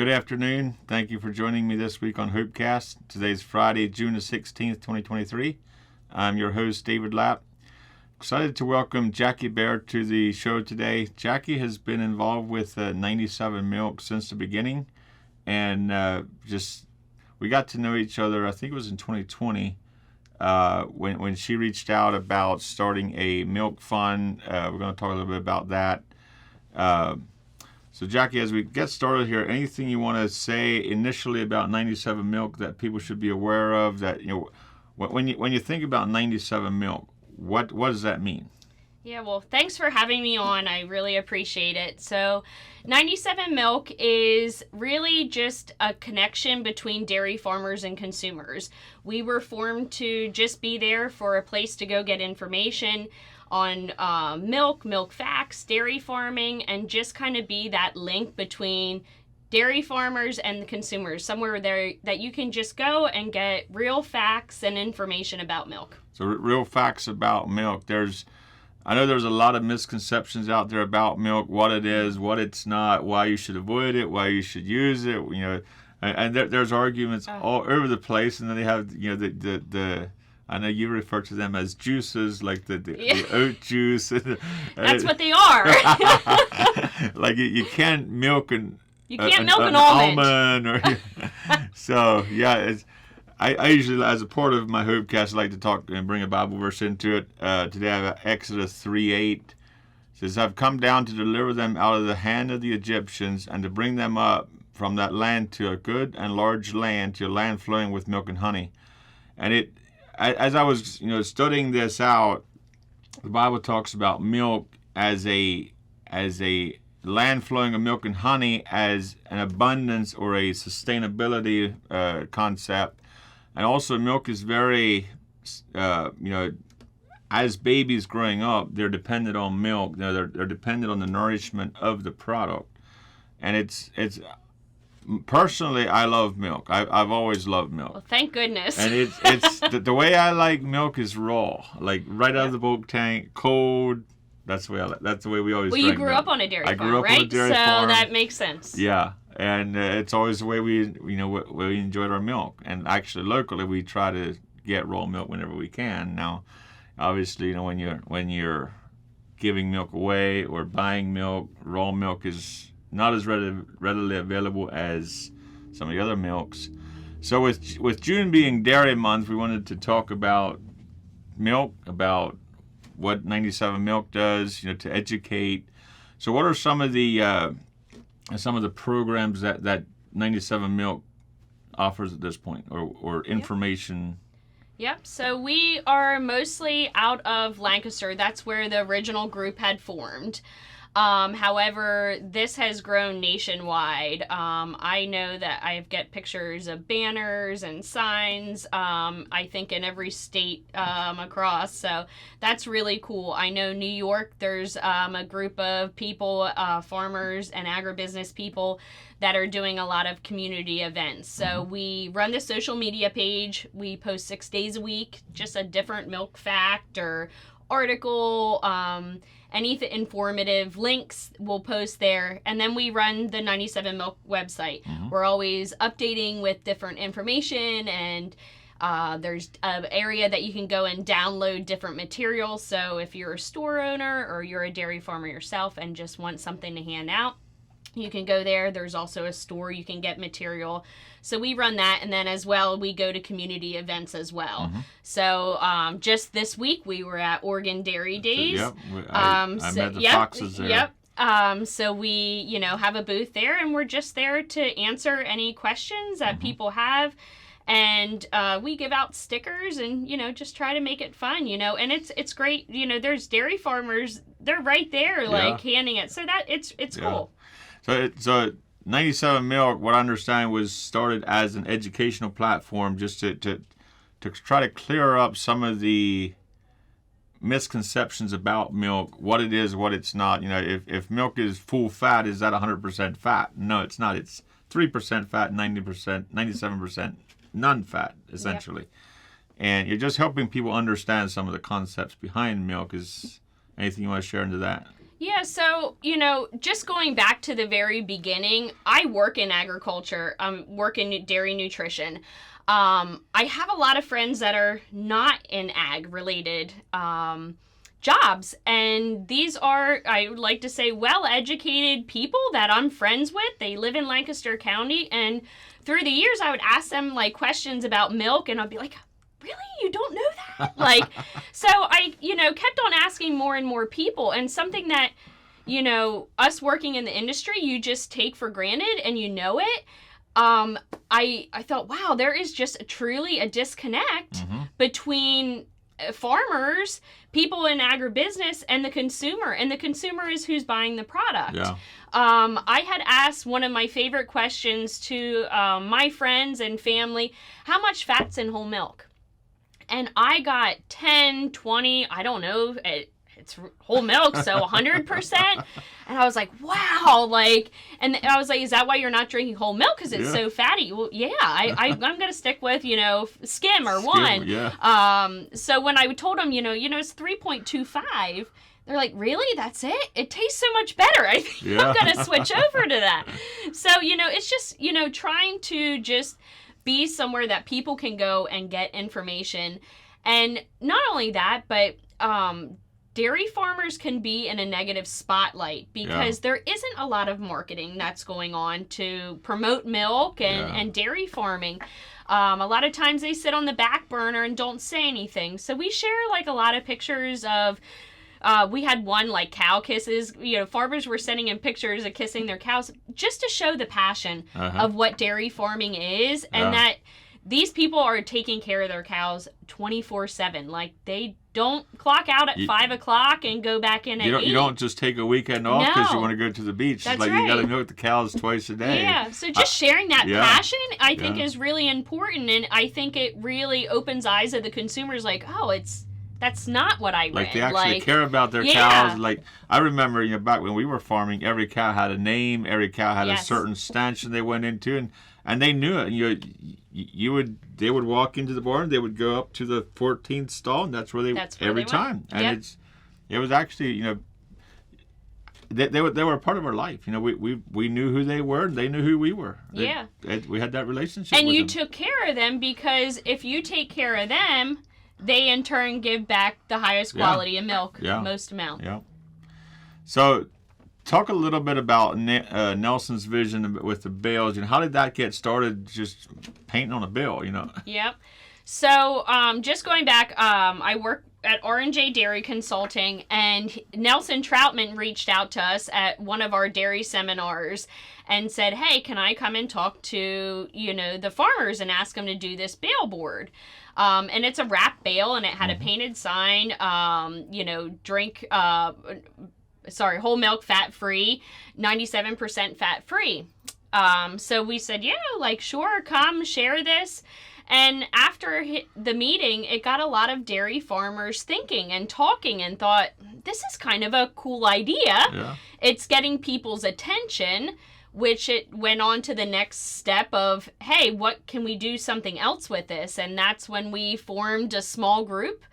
Good afternoon. Thank you for joining me this week on HopeCast. Today's Friday, June the 16th, 2023. I'm your host, David Lapp. Excited to welcome Jackie Behr to the show today. Jackie has been involved with 97 Milk since the beginning, and we got to know each other, I think it was in 2020, when she reached out about starting a milk fund. We're going to talk a little bit about that. So Jackie, as we get started here, anything you want to say initially about 97 Milk that people should be aware of? That, you know, when you think about 97 Milk, what does that mean? Yeah, well, thanks for having me on. I really appreciate it. So 97 Milk is really just a connection between dairy farmers and consumers. We were formed to just be there for a place to go get information on milk facts, dairy farming, and just kind of be that link between dairy farmers and the consumers, somewhere there that you can just go and get real facts and information about milk. So real facts about milk. I know there's a lot of misconceptions out there about milk, what it is, what it's not, why you should avoid it, why you should use it, you know, and there's arguments all over the place, and then they have, you know, the I know you refer to them as juices, like the oat juice. That's what they are. Like you can't milk an almond. Or, so yeah, I usually, as a part of my HopeCast, I like to talk and bring a Bible verse into it. Today I have Exodus 3:8. It says, "I've come down to deliver them out of the hand of the Egyptians, and to bring them up from that land to a good and large land, to a land flowing with milk and honey." And as I was, studying this out, the Bible talks about milk as a land flowing of milk and honey as an abundance or a sustainability concept. And also milk is very, as babies growing up, they're dependent on milk. They're dependent on the nourishment of the product. And it's personally, I love milk. I've always loved milk. Well, thank goodness. And it's the way I like milk is raw, like right out of the milk tank, cold. That's the way that's the way we always. Well, you grew up on a dairy farm, right? I grew up on a dairy farm. So that makes sense. Yeah, and it's always the way we enjoyed our milk. And actually, locally, we try to get raw milk whenever we can. Now, obviously, when you're giving milk away or buying milk, raw milk is not as readily available as some of the other milks. So with June being Dairy Month, we wanted to talk about milk, about what 97 Milk does, to educate. So what are some of the programs that 97 Milk offers at this point, or information? Yep, so we are mostly out of Lancaster. That's where the original group had formed. However, this has grown nationwide. I know that I get pictures of banners and signs, I think in every state across, so that's really cool. I know New York, there's a group of people, farmers and agribusiness people that are doing a lot of community events. So we run the social media page. We post 6 days a week, just a different milk fact or article, any informative links we'll post there. And then we run the 97 Milk website. We're always updating with different information, and there's an area that you can go and download different materials. So if you're a store owner or you're a dairy farmer yourself and just want something to hand out, you can go there. There's also a store you can get material. So we run that, and then as well, we go to community events as well. So just this week, we were at Oregon Dairy Days. Yep, I met the Foxes there. Yep. So we, have a booth there, and we're just there to answer any questions that people have. And we give out stickers and, just try to make it fun, and it's great. There's dairy farmers, they're right there, handing it. So that it's cool. So 97 Milk, what I understand, was started as an educational platform just to try to clear up some of the misconceptions about milk, what it is, what it's not. If milk is full fat, is that 100% fat? No, it's not. It's 3% fat, 90%, 97% non-fat, essentially. Yep. And you're just helping people understand some of the concepts behind milk. Is anything you want to share into that? Yeah, so, just going back to the very beginning, I work in agriculture. I work in dairy nutrition. I have a lot of friends that are not in ag-related jobs, and these are, I would like to say, well-educated people that I'm friends with. They live in Lancaster County, and through the years, I would ask them, questions about milk, and I'd be like, really? You don't know that? So I, kept on asking more and more people, and something that, us working in the industry, you just take for granted and it. I thought, wow, there is just truly a disconnect between farmers, people in agribusiness, and the consumer. And the consumer is who's buying the product. Yeah. I had asked one of my favorite questions to my friends and family, how much fat's in whole milk? And I got 10, 20, I don't know, it's whole milk, so 100%. And I was like, wow, and I was like, is that why you're not drinking whole milk? Because it's so fatty. Well, yeah, I'm going to stick with, skim or one. Yeah. So when I told them, it's 3.25, they're like, really? That's it? It tastes so much better. I think I'm going to switch over to that. So, it's just, trying to just be somewhere that people can go and get information. And not only that, but dairy farmers can be in a negative spotlight because there isn't a lot of marketing that's going on to promote milk and dairy farming. A lot of times they sit on the back burner and don't say anything. So we share a lot of pictures of we had one cow kisses. Farmers were sending in pictures of kissing their cows just to show the passion of what dairy farming is, and that these people are taking care of their cows 24/7. They don't clock out at 5 o'clock and go back in at 8. You don't just take a weekend off because you want to go to the beach. That's it's right. You got to milk the cows twice a day. Yeah, so just sharing that passion, I think, is really important, and I think it really opens eyes of the consumers. That's not what I read. They actually care about their cows. I remember, back when we were farming, every cow had a name. Every cow had a certain stanchion they went into, and they knew it. They would walk into the barn. They would go up to the 14th stall, and that's where they every time. And it was actually, they were a part of our life. We knew who they were, and they knew who we were. We had that relationship. And with you them. took care of them, because if you take care of them, they in turn give back the highest quality of milk, most amount. Yeah. So, talk a little bit about Nelson's vision with the bales. How did that get started? Just painting on a bale, Yep. So, just going back, I work at R&J Dairy Consulting, and Nelson Troutman reached out to us at one of our dairy seminars and said, hey, can I come and talk to, the farmers and ask them to do this bale board? And it's a wrap bale, and it had a painted sign, whole milk fat-free, 97% fat-free. So we said, sure, come share this. And after the meeting, it got a lot of dairy farmers thinking and talking and thought, this is kind of a cool idea. Yeah. It's getting people's attention, which it went on to the next step of, hey, what can we do something else with this? And that's when we formed a small group,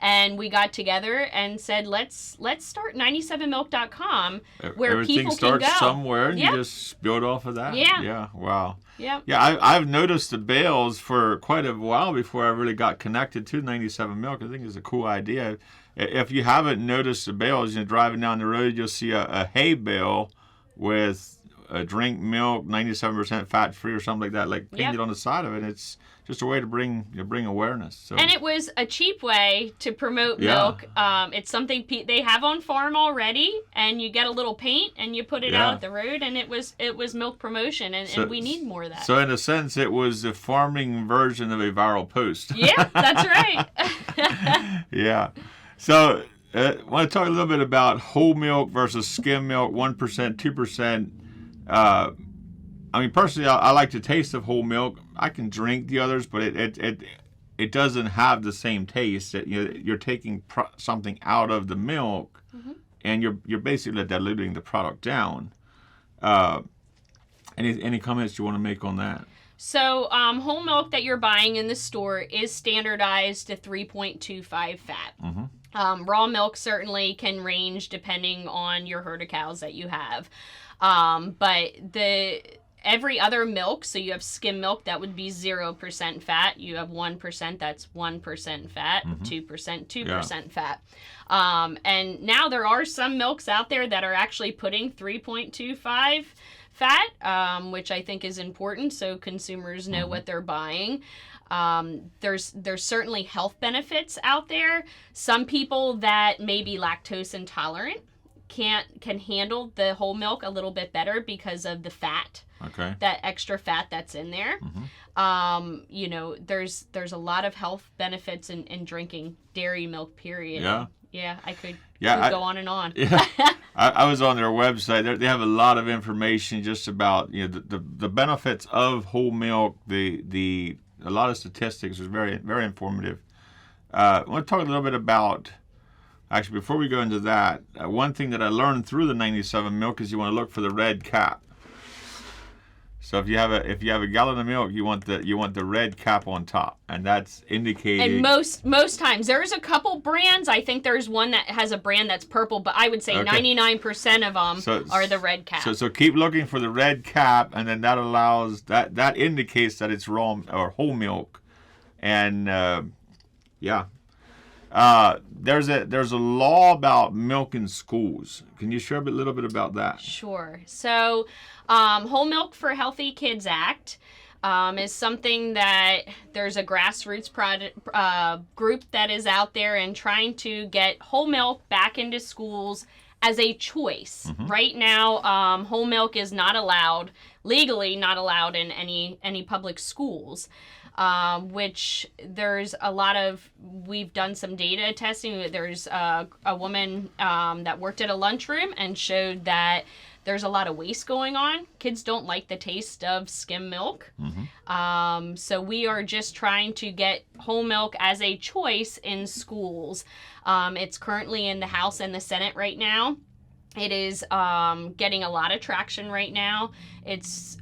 and we got together and said, let's start 97milk.com, where everything people can go. Everything starts somewhere, and you just build off of that. Yeah. Yeah, wow. Yep. Yeah, I've noticed the bales for quite a while before I really got connected to 97 Milk. I think it's a cool idea. If you haven't noticed the bales, driving down the road, you'll see a hay bale with a drink milk, 97% fat free or something like that, painted on the side of it. It's just a way to bring awareness. So. And it was a cheap way to promote milk. It's something they have on farm already, and you get a little paint and you put it out at the road, and it was milk promotion, and we need more of that. So in a sense, it was the farming version of a viral post. Yeah, that's right. Yeah. So I want to talk a little bit about whole milk versus skim milk, 1%, 2%. Personally, I like the taste of whole milk. I can drink the others, but it doesn't have the same taste. You're taking something out of the milk, and you're basically diluting the product down. Any comments you want to make on that? So, whole milk that you're buying in the store is standardized to 3.25 fat. Raw milk certainly can range depending on your herd of cows that you have. But every other milk, so you have skim milk, that would be 0% fat. You have 1%, that's 1% fat, 2%, 2% fat. And now there are some milks out there that are actually putting 3.25 fat, which I think is important so consumers know what they're buying. There's certainly health benefits out there. Some people that may be lactose intolerant can handle the whole milk a little bit better because of the fat. Okay. That extra fat that's in there. You know, there's a lot of health benefits in drinking dairy milk, period. Yeah. Yeah, I could I go on and on. Yeah. I was on their website. They have a lot of information just about, you know, the benefits of whole milk. A lot of statistics was very, very informative. I want to talk a little bit about, actually, before we go into that, one thing that I learned through the 97 milk is you want to look for the red cap. So if you have a gallon of milk, you want the red cap on top, and that's indicating. And most times there's a couple brands. I think there's one that has a brand that's purple, but I would say 99% of them are the red cap. So keep looking for the red cap, and then that indicates that it's raw or whole milk, and there's a law about milk in schools. Can you share a little bit about that? Sure. So, Whole Milk for Healthy Kids Act is something that there's a grassroots group that is out there and trying to get whole milk back into schools as a choice. Right now, whole milk is legally not allowed in any public schools. Which there's a lot of, we've done some data testing. There's a woman that worked at a lunchroom and showed that there's a lot of waste going on. Kids don't like the taste of skim milk. So we are just trying to get whole milk as a choice in schools. It's currently in the House and the Senate right now. It is getting a lot of traction right now. It's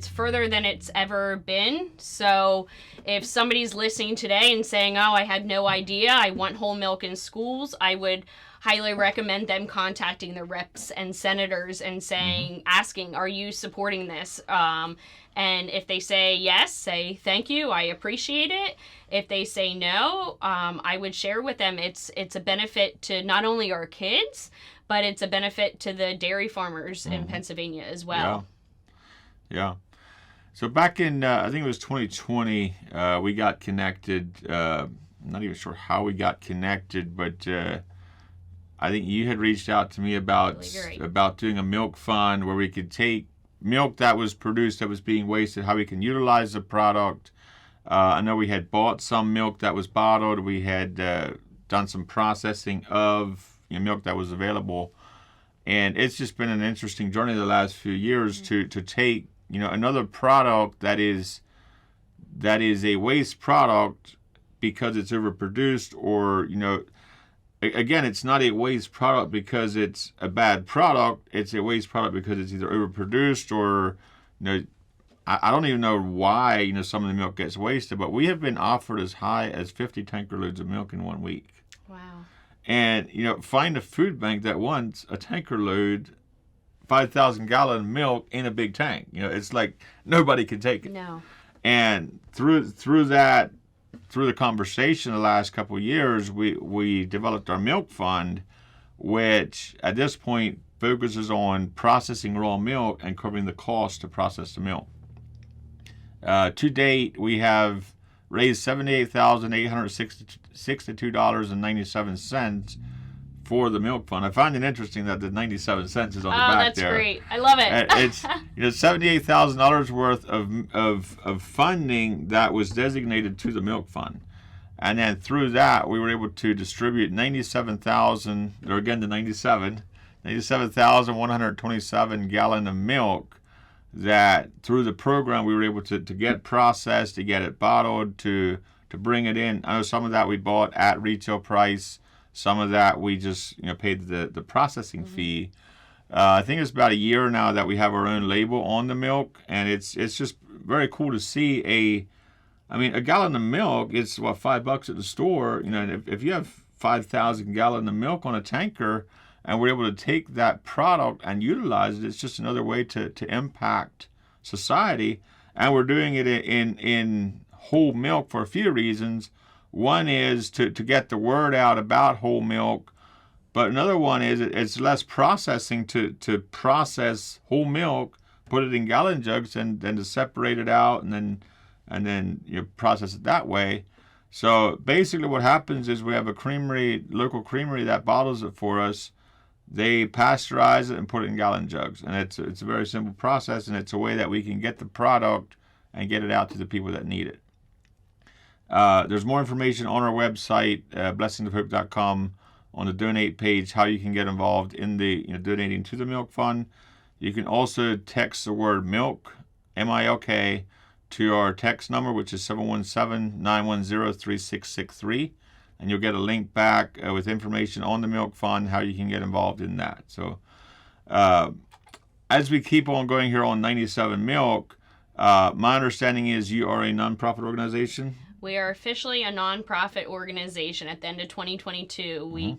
further than it's ever been. So if somebody's listening today and saying, "Oh, I had no idea, I want whole milk in schools," I would highly recommend them contacting the reps and senators and asking, "Are you supporting this?" And if they say yes, say thank you, I appreciate it. If they say no, I would share with them it's a benefit to not only our kids, but it's a benefit to the dairy farmers in Pennsylvania as well. Yeah. So back in, I think it was 2020, we got connected. I'm not even sure how we got connected, but I think you had reached out to me about doing a milk fund where we could take milk that was produced that was being wasted, how we can utilize the product. I know we had bought some milk that was bottled. We had done some processing of milk that was available, and it's just been an interesting journey the last few years to take another product that is a waste product because it's overproduced, or again, it's not a waste product because it's a bad product. It's a waste product because it's either overproduced or I don't even know why some of the milk gets wasted, but we have been offered as high as 50 tanker loads of milk in 1 week. Wow. And, find a food bank that wants a tanker load, 5,000 gallon milk in a big tank. It's like nobody can take it. No. And through the conversation the last couple of years, we developed our milk fund, which at this point focuses on processing raw milk and covering the cost to process the milk. To date, we have raised $78,862.97 for the milk fund. I find it interesting that the 97 cents is on the back there. Oh, that's great. I love it. It's $78,000 worth of funding that was designated to the milk fund. And then through that, we were able to distribute 97,127 gallon of milk that through the program we were able to get processed, to get it bottled, to bring it in. I know some of that we bought at retail price. Some of that we just paid the processing fee. I think it's about a year now that we have our own label on the milk, and it's just very cool to see a gallon of milk. It's $5 at the store. And if you have 5,000 gallons of milk on a tanker, and we're able to take that product and utilize it. It's just another way to impact society. And we're doing it in whole milk for a few reasons. One is to get the word out about whole milk, but another one is it's less processing to process whole milk, put it in gallon jugs, and then to separate it out and then you process it that way. So basically what happens is we have a creamery, local creamery, that bottles it for us. They pasteurize it and put it in gallon jugs. And it's a very simple process, and it's a way that we can get the product and get it out to the people that need it. There's more information on our website, blessingsofhope.com, on the donate page, how you can get involved in the donating to the Milk Fund. You can also text the word milk, MILK, to our text number, which is 717-910-3663, and you'll get a link back with information on the Milk Fund, how you can get involved in that. So as we keep on going here on 97 Milk, my understanding is you are a nonprofit organization. We are officially a nonprofit organization. At the end of 2022, we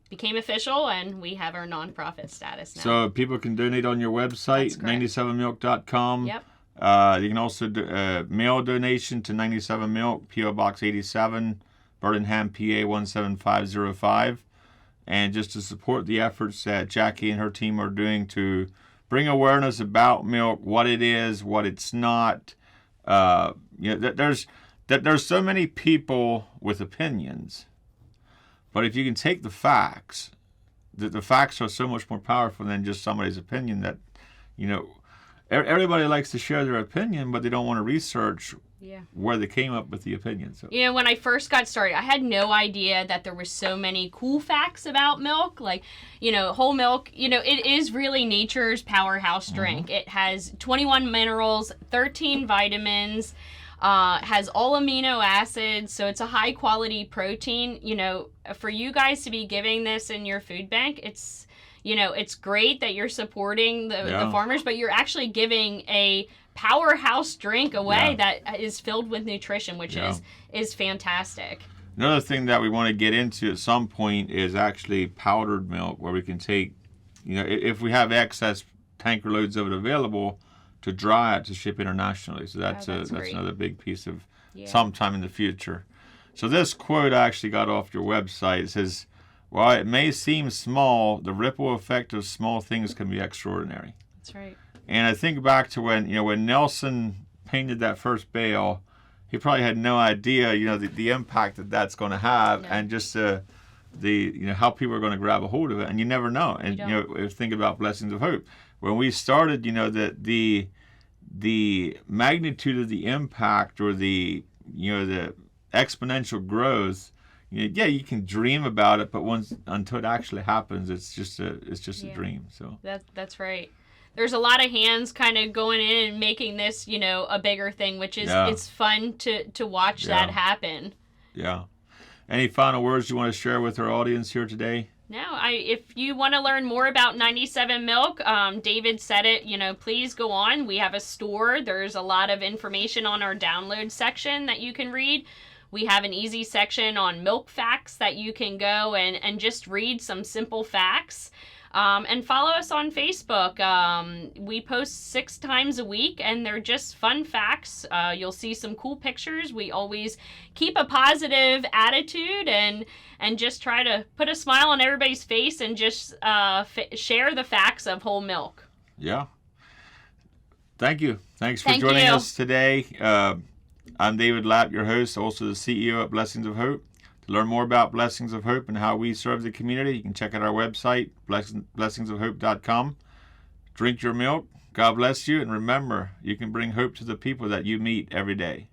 became official, and we have our nonprofit status now. So people can donate on your website, 97milk.com. Yep. You can also mail donation to 97 Milk, P.O. Box 87, Birmingham, PA 17505. And just to support the efforts that Jackie and her team are doing to bring awareness about milk, what it is, what it's not. There's so many people with opinions, but if you can take the facts, the facts are so much more powerful than just somebody's opinion. That everybody likes to share their opinion, but they don't want to research where they came up with the opinion. So when I first got started, I had no idea that there were so many cool facts about milk. Like, whole milk, it is really nature's powerhouse drink. It has 21 minerals, 13 vitamins, has all amino acids, so it's a high quality protein. For you guys to be giving this in your food bank, it's great that you're supporting the farmers, but you're actually giving a powerhouse drink away that is filled with nutrition, which is fantastic. Another thing that we want to get into at some point is actually powdered milk, where we can take, if we have excess tanker loads of it available, to dry it to ship internationally. So that's another big piece of sometime in the future. So this quote I actually got off your website. It says, "While it may seem small, the ripple effect of small things can be extraordinary." That's right. And I think back to when Nelson painted that first bale, he probably had no idea, the impact that that's going to have, and just how people are going to grab a hold of it, and you never know. And think about Blessings of Hope. When we started, the magnitude of the impact, or the exponential growth, you can dream about it, but until it actually happens, it's just a dream. So that's right. There's a lot of hands kind of going in and making this, a bigger thing, which is it's fun to watch that happen. Yeah. Any final words you want to share with our audience here today? No, if you want to learn more about 97 Milk, David said it, please go on. We have a store. There's a lot of information on our download section that you can read. We have an easy section on milk facts that you can go and just read some simple facts. And follow us on Facebook. We post 6 times a week, and they're just fun facts. You'll see some cool pictures. We always keep a positive attitude and just try to put a smile on everybody's face and just share the facts of whole milk. Yeah. Thank you. Thanks for joining us today. I'm David Lapp, your host, also the CEO at Blessings of Hope. To learn more about Blessings of Hope and how we serve the community, you can check out our website, blessingsofhope.com. Drink your milk. God bless you. And remember, you can bring hope to the people that you meet every day.